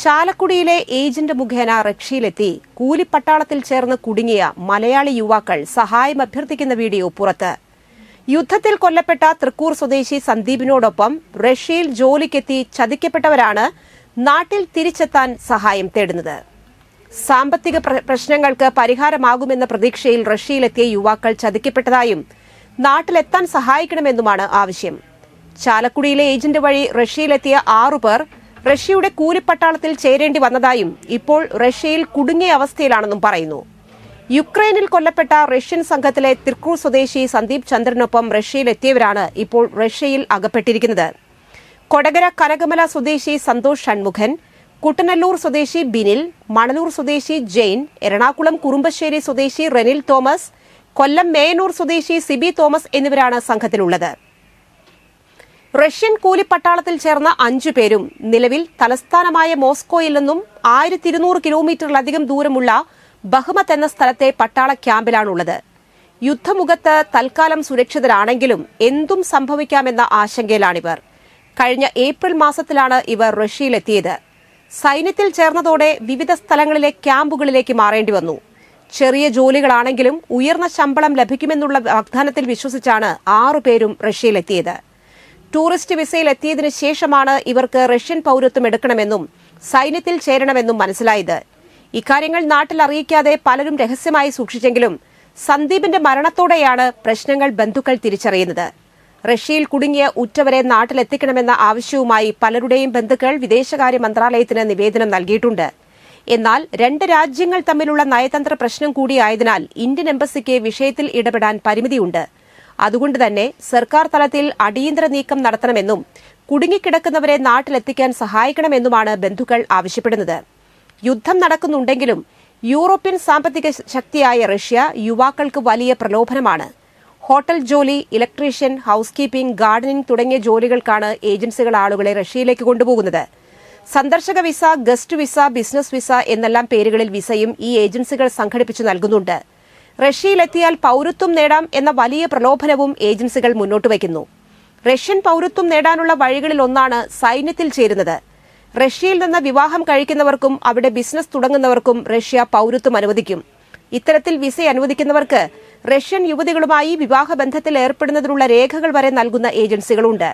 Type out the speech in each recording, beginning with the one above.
ചാലക്കുടിയിലെ ഏജന്റ് മുഖേന റഷ്യയിലെത്തി കൂലിപ്പട്ടാളത്തിൽ ചേർന്ന് കുടുങ്ങിയ മലയാളി യുവാക്കൾ സഹായം അഭ്യർത്ഥിക്കുന്ന വീഡിയോ പുറത്ത്. യുദ്ധത്തിൽ കൊല്ലപ്പെട്ട തൃക്കൂർ സ്വദേശി സന്ദീപിനോടൊപ്പം റഷ്യയിൽ ജോലിക്കെത്തി ചതിക്കപ്പെട്ടവരാണ് നാട്ടിൽ തിരിച്ചെത്താൻ സഹായം തേടുന്നത്. സാമ്പത്തിക പ്രശ്നങ്ങൾക്ക് പരിഹാരമാകുമെന്ന പ്രതീക്ഷയിൽ റഷ്യയിലെത്തിയ യുവാക്കൾ ചതിക്കപ്പെട്ടതായും നാട്ടിലെത്താൻ സഹായിക്കണമെന്നുമാണ് ആവശ്യം. ചാലക്കുടിയിലെ ഏജന്റ് വഴി റഷ്യയിലെത്തിയ 6 പേർ റഷ്യയുടെ കൂലിപ്പട്ടാളത്തിൽ ചേരേണ്ടി വന്നതായും ഇപ്പോൾ റഷ്യയിൽ കുടുങ്ങിയ അവസ്ഥയിലാണെന്നും പറയുന്നു. യുക്രൈനിൽ കൊല്ലപ്പെട്ട റഷ്യൻ സംഘത്തിലെ തൃക്കൂർ സ്വദേശി സന്ദീപ് ചന്ദ്രനൊപ്പം റഷ്യയിലെത്തിയവരാണ് ഇപ്പോൾ റഷ്യയിൽ അകപ്പെട്ടിരിക്കുന്നത്. കൊടകര കനകമല സ്വദേശി സന്തോഷ് ഷൺമുഖൻ, കുട്ടനല്ലൂർ സ്വദേശി ബിനിൽ, മണലൂർ സ്വദേശി ജെയിൻ, എറണാകുളം കുറുമ്പശ്ശേരി സ്വദേശി റെനിൽ തോമസ്, കൊല്ലം മേയനൂർ സ്വദേശി സിബി തോമസ് എന്നിവരാണ് സംഘത്തിലുള്ളത്. റഷ്യൻ കൂലിപ്പട്ടാളത്തിൽ ചേർന്ന 5 പേരും നിലവിൽ തലസ്ഥാനമായ മോസ്കോയിൽ നിന്നും 1200 കിലോമീറ്ററിലധികം ദൂരമുള്ള ബഹ്മത്ത് എന്ന സ്ഥലത്തെ പട്ടാള ക്യാമ്പിലാണുള്ളത്. യുദ്ധമുഖത്ത് തൽക്കാലം സുരക്ഷിതരാണെങ്കിലും എന്തും സംഭവിക്കാമെന്ന ആശങ്കയിലാണിവർ. കഴിഞ്ഞ ഏപ്രിൽ മാസത്തിലാണ് ഇവർ റഷ്യയിലെത്തിയത്. സൈന്യത്തിൽ ചേർന്നതോടെ വിവിധ സ്ഥലങ്ങളിലെ ക്യാമ്പുകളിലേക്ക് മാറേണ്ടി വന്നു. ചെറിയ ജോലികളാണെങ്കിലും ഉയർന്ന ശമ്പളം ലഭിക്കുമെന്നുള്ള വാഗ്ദാനത്തിൽ വിശ്വസിച്ചാണ് 6 പേരും റഷ്യയിലെത്തിയത്. ടൂറിസ്റ്റ് വിസയിൽ എത്തിയതിനു ശേഷമാണ് ഇവർക്ക് റഷ്യൻ പൌരത്വം എടുക്കണമെന്നും സൈന്യത്തിൽ ചേരണമെന്നും മനസ്സിലായത്. ഇക്കാര്യങ്ങൾ നാട്ടിൽ അറിയിക്കാതെ പലരും രഹസ്യമായി സൂക്ഷിച്ചെങ്കിലും സന്ദീപിന്റെ മരണത്തോടെയാണ് പ്രശ്നങ്ങൾ ബന്ധുക്കൾ തിരിച്ചറിയുന്നത്. റഷ്യയിൽ കുടുങ്ങിയ ഉറ്റവരെ നാട്ടിലെത്തിക്കണമെന്ന ആവശ്യവുമായി പലരുടെയും ബന്ധുക്കൾ വിദേശകാര്യ മന്ത്രാലയത്തിന് നിവേദനം നൽകിയിട്ടുണ്ട്. എന്നാൽ 2 രാജ്യങ്ങൾ തമ്മിലുള്ള നയതന്ത്ര പ്രശ്നം കൂടിയായതിനാൽ ഇന്ത്യൻ എംബസിക്ക് വിഷയത്തിൽ ഇടപെടാൻ പരിമിതിയുണ്ട്. അതുകൊണ്ട് തന്നെ സർക്കാർ തലത്തിൽ അടിയന്തര നീക്കം നടത്തണമെന്നും കുടുങ്ങിക്കിടക്കുന്നവരെ നാട്ടിലെത്തിക്കാൻ സഹായിക്കണമെന്നുമാണ് ബന്ധുക്കൾ ആവശ്യപ്പെടുന്നത്. യുദ്ധം നടക്കുന്നുണ്ടെങ്കിലും യൂറോപ്യൻ സാമ്പത്തിക ശക്തിയായ റഷ്യ യുവാക്കൾക്ക് വലിയ പ്രലോഭനമാണ്. ഹോട്ടൽ ജോലി, ഇലക്ട്രീഷ്യൻ, ഹൌസ് കീപ്പിംഗ്, ഗാർഡനിംഗ് തുടങ്ങിയ ജോലികൾക്കാണ് ഏജൻസികൾ ആളുകളെ റഷ്യയിലേക്ക് കൊണ്ടുപോകുന്നത്. സന്ദർശക visa, guest visa, business visa എന്നെല്ലാം പേരുകളിൽ വിസയും ഈ ഏജൻസികൾ സംഘടിപ്പിച്ചു നൽകുന്നുണ്ട്. റഷ്യയിലെത്തിയാൽ പൌരത്വം നേടാം എന്ന വലിയ പ്രലോഭനവും ഏജൻസികൾ മുന്നോട്ട് വയ്ക്കുന്നു. റഷ്യൻ പൌരത്വം നേടാനുള്ള വഴികളിൽ ഒന്നാണ് സൈന്യത്തിൽ ചേരുന്നത്. റഷ്യയിൽ നിന്ന് വിവാഹം കഴിക്കുന്നവർക്കും അവിടെ ബിസിനസ് തുടങ്ങുന്നവർക്കും റഷ്യ പൌരത്വം അനുവദിക്കും. ഇത്തരത്തിൽ വിസ അനുവദിക്കുന്നവർക്ക് റഷ്യൻ യുവതികളുമായി വിവാഹബന്ധത്തിൽ ഏർപ്പെടുന്നതിനുള്ള രേഖകൾ വരെ നൽകുന്ന ഏജൻസികളുണ്ട്.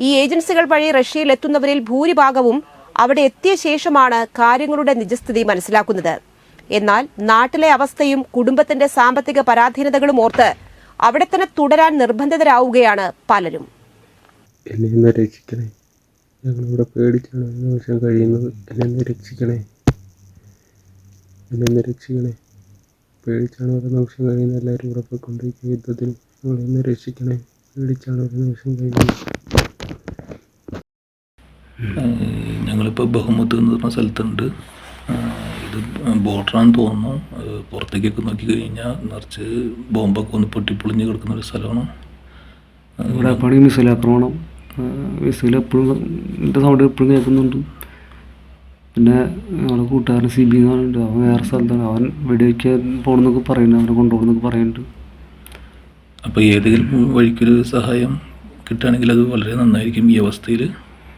ഈ ഏജൻസികൾ വഴി റഷ്യയിൽ എത്തുന്നവരിൽ ഭൂരിഭാഗവും അവിടെ എത്തിയ ശേഷമാണ് കാര്യങ്ങളുടെ നിജസ്ഥിതി മനസ്സിലാക്കുന്നത്. എന്നാൽ നാട്ടിലെ അവസ്ഥയും കുടുംബത്തിന്റെ സാമ്പത്തിക പരാധീനതകളും ഓർത്ത് അവിടെ തന്നെ തുടരാൻ നിർബന്ധിതരാവുകയാണ് പലരും. എന്നെ രക്ഷിക്കണേ, ഞങ്ങളിവിടെ പേടിച്ചാണ് ഒരു നിമിഷം കഴിയുന്നത്. എന്നെ രക്ഷിക്കണേ, എന്നെ രക്ഷിക്കണേ, പേടിച്ചാണ് ഒരു നിമിഷം കഴിയുന്നത്. എല്ലാവരും ഇവിടെ പോയിക്കൊണ്ടിരിക്കുക യുദ്ധത്തിന്. ഞങ്ങളെന്നെ രക്ഷിക്കണേ, പേടിച്ചാണ് ഒരു നിമിഷം കഴിയുന്നത്. ഞങ്ങളിപ്പോൾ ബഹ്മത്ത് എന്ന് പറഞ്ഞ സ്ഥലത്തുണ്ട്. ഇത് ബോർഡറാണെന്ന് തോന്നുന്നു. പുറത്തേക്കൊക്കെ നോക്കി കഴിഞ്ഞാൽ നിറച്ച് ബോംബൊക്കെ ഒന്ന് പൊട്ടിപ്പൊളിഞ്ഞ് കിടക്കുന്ന ഒരു സ്ഥലമാണ്. ഇവിടെ പണി മിസൈൽ ആക്രമണം, മിസൈൽ എപ്പോഴും എൻ്റെ സൗണ്ട് എപ്പോഴും കേൾക്കുന്നുണ്ട്. പിന്നെ ഞങ്ങളുടെ കൂട്ടുകാരൻ സിബി എന്ന് പറഞ്ഞിട്ട് അവൻ വേറെ സ്ഥലത്താണ്. അവൻ വെടിവെക്കാൻ പോകണമെന്നൊക്കെ പറയുന്നുണ്ട്, അവനെ കൊണ്ടുപോകണമെന്നൊക്കെ പറയുന്നുണ്ട്. അപ്പോൾ ഏതെങ്കിലും വഴിക്കൊരു സഹായം കിട്ടുകയാണെങ്കിൽ അത് വളരെ നന്നായിരിക്കും ഈ അവസ്ഥയിൽ.